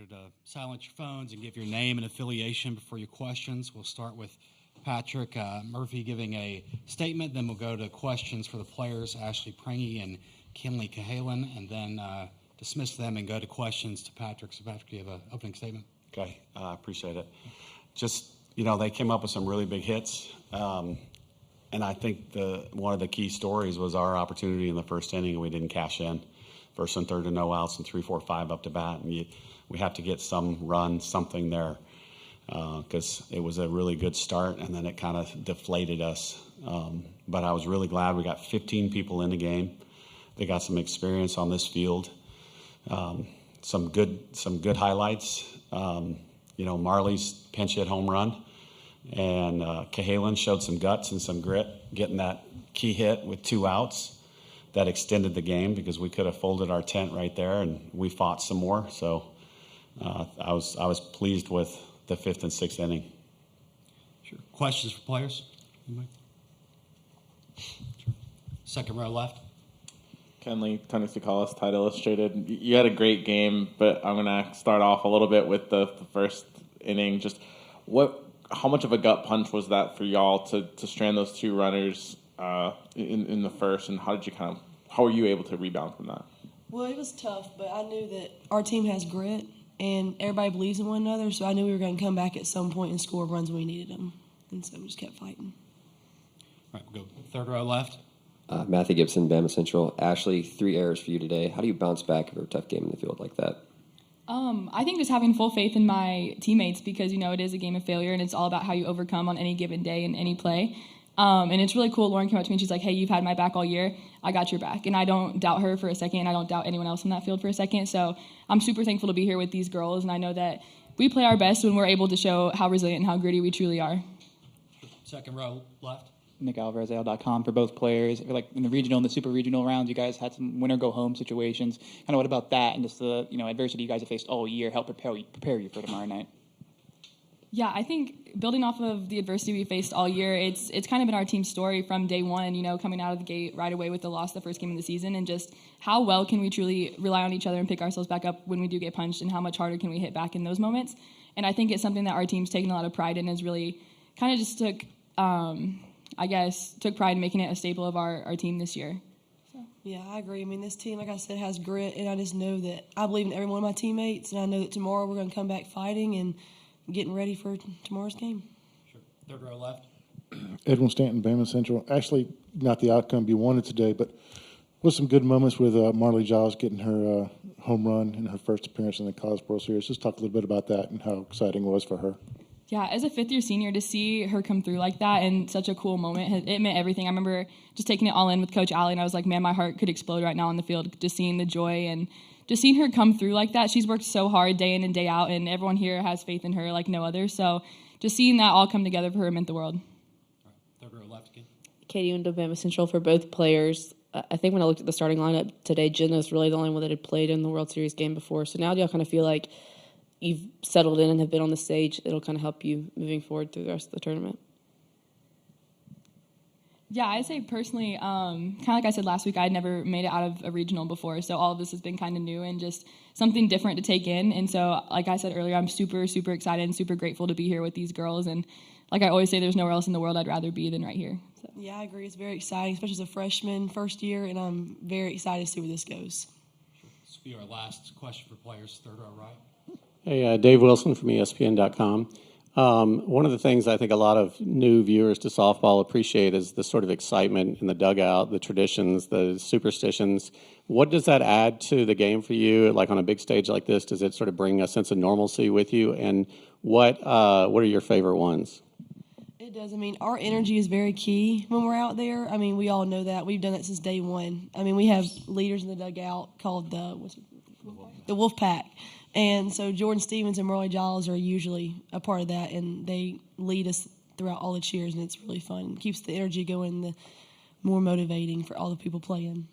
To silence your phones and give your name and affiliation before your questions. We'll start with Patrick Murphy giving a statement, then we'll go to questions for the players, Ashley Prangy and Kinley Cahalan, and then dismiss them and go to questions to Patrick. So, Patrick, do you have an opening statement? Okay, I appreciate it. Just, they came up with some really big hits, and I think one of the key stories was our opportunity in the first inning, and we didn't cash in. First and third to no outs and 3, 4, 5 up to bat, and we have to get some run, something there, because it was a really good start, and then it kind of deflated us. But I was really glad we got 15 people in the game. They got some experience on this field. Some good highlights. Marley's pinch hit home run, and Cahalan showed some guts and some grit, getting that key hit with 2 outs. That extended the game because we could have folded our tent right there, and we fought some more. So I was pleased with the 5th and 6th inning. Sure. Questions for players? Anybody? Sure. Second row left. Kenley, Tony Sikalas, Tide Illustrated. You had a great game, but I'm going to start off a little bit with the first inning. Just how much of a gut punch was that for y'all to strand those 2 runners in the first, and how were you able to rebound from that? Well, it was tough, but I knew that our team has grit, and everybody believes in one another, so I knew we were going to come back at some point and score runs when we needed them, and so we just kept fighting. All right, we'll go third row left. Matthew Gibson, Bama Central. Ashley, 3 errors for you today. How do you bounce back after a tough game in the field like that? I think just having full faith in my teammates because, it is a game of failure, and it's all about how you overcome on any given day in any play. And it's really cool. Lauren came up to me and she's like, hey, you've had my back all year. I got your back. And I don't doubt her for a second. I don't doubt anyone else in that field for a second. So I'm super thankful to be here with these girls. And I know that we play our best when we're able to show how resilient and how gritty we truly are. Second row left. Nick Alvarez, AL.com for both players. I feel like in the regional and the super regional rounds, you guys had some winner-go-home situations. Kind of what about that and just the adversity you guys have faced all year help prepare you for tomorrow night? Yeah, I think building off of the adversity we faced all year, it's kind of been our team's story from day one, coming out of the gate right away with the loss the first game of the season, and just how well can we truly rely on each other and pick ourselves back up when we do get punched, and how much harder can we hit back in those moments. And I think it's something that our team's taken a lot of pride in, is really kind of just took pride in making it a staple of our team this year. So. Yeah, I agree. I mean, this team, like I said, has grit, and I just know that I believe in every one of my teammates, and I know that tomorrow we're going to come back fighting and getting ready for tomorrow's game. Sure. Third row left. Edwin Stanton, Bama Central. Actually, not the outcome you wanted today, but with some good moments with Marley Giles getting her home run in her first appearance in the College World Series. Just talk a little bit about that and how exciting it was for her. Yeah, as a fifth-year senior, to see her come through like that and such a cool moment, it meant everything. I remember just taking it all in with Coach Allie, and I was like, man, my heart could explode right now on the field, just seeing the joy and just seeing her come through like that. She's worked so hard day in and day out, and everyone here has faith in her like no other. So just seeing that all come together for her meant the world. All right, third row left again. Katie Undo, Bama Central for both players. I think when I looked at the starting lineup today, Jenna was really the only one that had played in the World Series game before. So now do y'all kind of feel like you've settled in and have been on the stage? It'll kind of help you moving forward through the rest of the tournament? Yeah, I'd say personally, kind of like I said last week, I'd never made it out of a regional before, so all of this has been kind of new and just something different to take in. And so, like I said earlier, I'm super, super excited and super grateful to be here with these girls. And like I always say, there's nowhere else in the world I'd rather be than right here. So. Yeah, I agree. It's very exciting, especially as a freshman, first year, and I'm very excited to see where this goes. Sure. This will be our last question for players, third row right. Hey, Dave Wilson from ESPN.com. One of the things I think a lot of new viewers to softball appreciate is the sort of excitement in the dugout, the traditions, the superstitions. What does that add to the game for you? Like on a big stage like this, does it sort of bring a sense of normalcy with you? And what are your favorite ones? It does. I mean, our energy is very key when we're out there. I mean, we all know that. We've done that since day one. I mean, we have leaders in the dugout called the Wolf Pack. And so Jordan Stevens and Marley Giles are usually a part of that, and they lead us throughout all the cheers, and it's really fun. It keeps the energy going, the more motivating for all the people playing.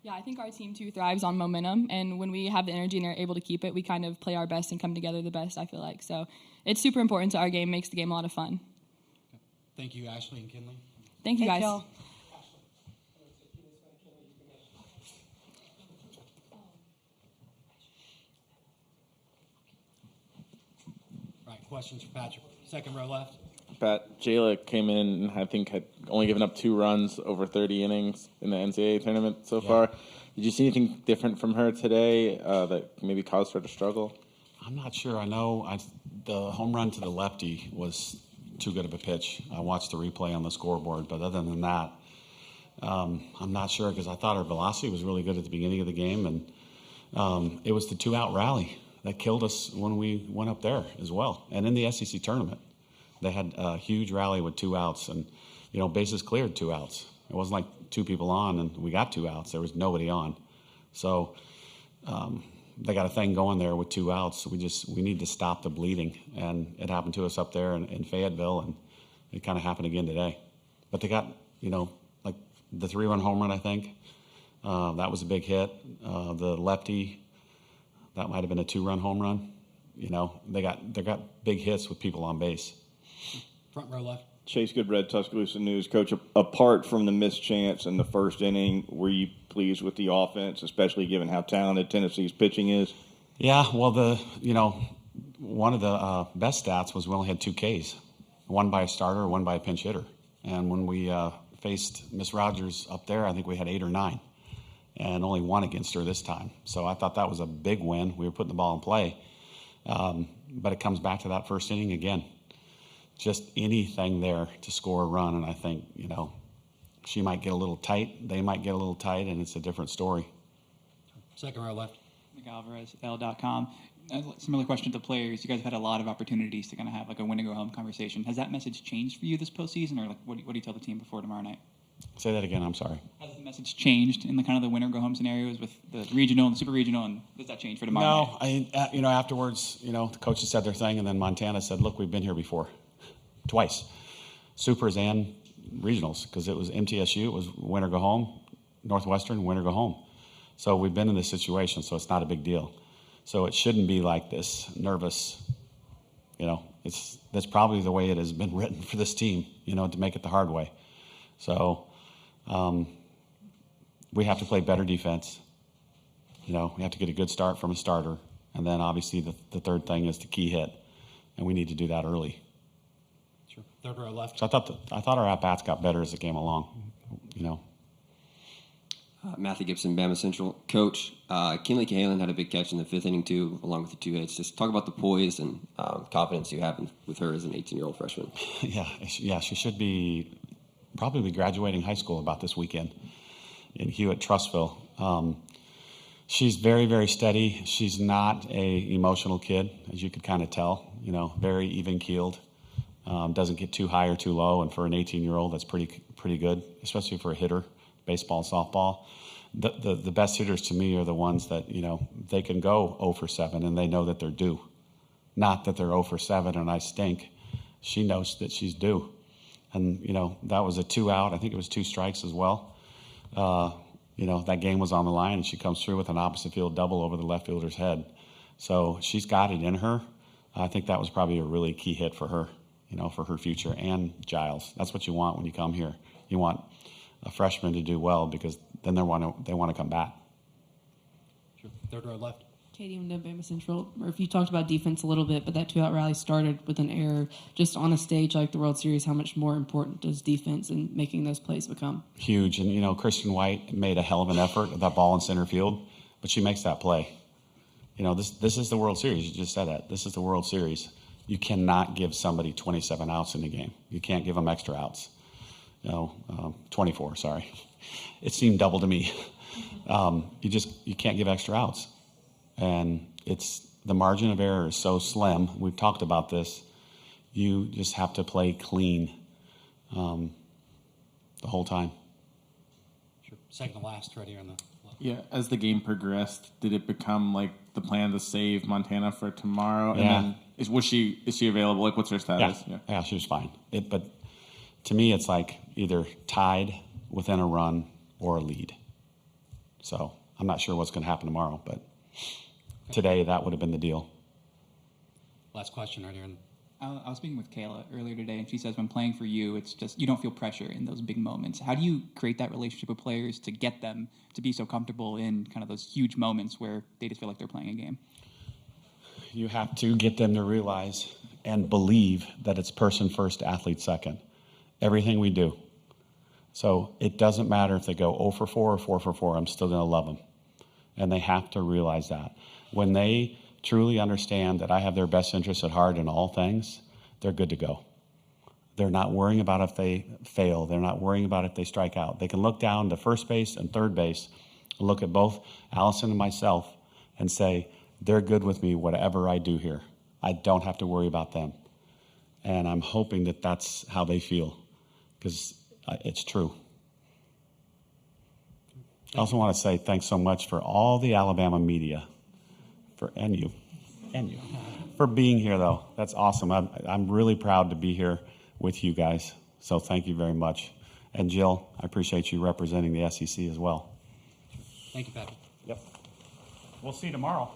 Yeah, I think our team, too, thrives on momentum, and when we have the energy and are able to keep it, we kind of play our best and come together the best, I feel like. So it's super important to our game, makes the game a lot of fun. Okay. Thank you, Ashley and Kinley. Thank you, guys. Y'all. Questions for Patrick. Second row left. Pat, Jayla came in and I think had only given up 2 runs over 30 innings in the NCAA tournament so far. Did you see anything different from her today that maybe caused her to struggle? I'm not sure. I know the home run to the lefty was too good of a pitch. I watched the replay on the scoreboard, but other than that, I'm not sure because I thought her velocity was really good at the beginning of the game, and it was the 2-out rally that killed us when we went up there as well. And in the SEC tournament, they had a huge rally with 2 outs, and bases cleared 2 outs. It wasn't like 2 people on and we got 2 outs. There was nobody on, so they got a thing going there with 2 outs. We need to stop the bleeding, and it happened to us up there in Fayetteville, and it kind of happened again today. But they got like the 3-run home run, I think. That was a big hit. The lefty, that might have been a 2-run home run. They got big hits with people on base. Front row left. Chase Goodred, Tuscaloosa News. Coach, apart from the missed chance in the first inning, were you pleased with the offense, especially given how talented Tennessee's pitching is? Yeah, well, one of the best stats was we only had 2 Ks, one by a starter, one by a pinch hitter. And when we faced Miss Rogers up there, I think we had 8 or 9, and only 1 against her this time. So I thought that was a big win. We were putting the ball in play. But it comes back to that first inning again. Just anything there to score a run, and I think, she might get a little tight, they might get a little tight, and it's a different story. Second row left. Nick Alvarez, L.com. Similar question to the players. You guys have had a lot of opportunities to kind of have like a win and go home conversation. Has that message changed for you this postseason, or like what do you tell the team before tomorrow night? Say that again, I'm sorry. Has the message changed in the kind of the win or go home scenarios with the regional and the super regional, and does that change for tomorrow night? No, afterwards, the coaches said their thing, and then Montana said, look, we've been here before. Twice. Supers and regionals, because it was MTSU, it was win or go home, Northwestern, win or go home. So we've been in this situation, so it's not a big deal. So it shouldn't be like this nervous, that's probably the way it has been written for this team, to make it the hard way. So we have to play better defense. We have to get a good start from a starter. And then obviously the third thing is the key hit, and we need to do that early. Sure. Third row left. So I thought our at-bats got better as it came along, Matthew Gibson, Bama Central. Coach, Kinley Cahalan had a big catch in the 5th inning, too, along with the 2 hits. Just talk about the poise and confidence you have with her as an 18-year-old freshman. Yeah, she should probably be graduating high school about this weekend in Hewitt-Trussville. She's very, very steady. She's not a emotional kid, as you could kind of tell, very even-keeled. Doesn't get too high or too low, and for an 18-year-old, that's pretty good, especially for a hitter, baseball, softball. The best hitters to me are the ones that, they can go 0 for 7 and they know that they're due. Not that they're 0 for 7 and I stink. She knows that she's due. And, that was a 2 out. I think it was 2 strikes as well. That game was on the line, and she comes through with an opposite field double over the left fielder's head. So she's got it in her. I think that was probably a really key hit for her, for her future, and Giles. That's what you want when you come here. You want a freshman to do well, because then they want to come back. Sure. Third row left. Katie from Bama Central. Murph, you talked about defense a little bit, but that 2-out rally started with an error. Just on a stage like the World Series, how much more important does defense and making those plays become? Huge. And, Kristen White made a hell of an effort with that ball in center field, but she makes that play. This is the World Series. You just said that. This is the World Series. You cannot give somebody 27 outs in the game. You can't give them extra outs. 24, sorry. It seemed double to me. You can't give extra outs. And the margin of error is so slim. We've talked about this. You just have to play clean the whole time. Sure. Second to last, right here on the left. Yeah, as the game progressed, did it become like the plan to save Montana for tomorrow? Yeah. And then is she available? Like, what's her status? Yeah, she was fine. But to me, it's like either tied within a run or a lead. So I'm not sure what's going to happen tomorrow, but today that would have been the deal. Last question right here. I was speaking with Kayla earlier today, and she says when playing for you, it's just you don't feel pressure in those big moments. How do you create that relationship with players to get them to be so comfortable in kind of those huge moments where they just feel like they're playing a game? You have to get them to realize and believe that it's person first, athlete second. Everything we do. So it doesn't matter if they go 0 for 4 or 4 for 4. I'm still going to love them. And they have to realize that. When they truly understand that I have their best interests at heart in all things, they're good to go. They're not worrying about if they fail. They're not worrying about if they strike out. They can look down to first base and third base, look at both Allison and myself, and say, they're good with me whatever I do here. I don't have to worry about them. And I'm hoping that that's how they feel, because it's true. I also want to say thanks so much for all the Alabama media, and you, for being here, though. That's awesome. I'm really proud to be here with you guys, so thank you very much. And Jill, I appreciate you representing the SEC as well. Thank you, Patrick. Yep. We'll see you tomorrow.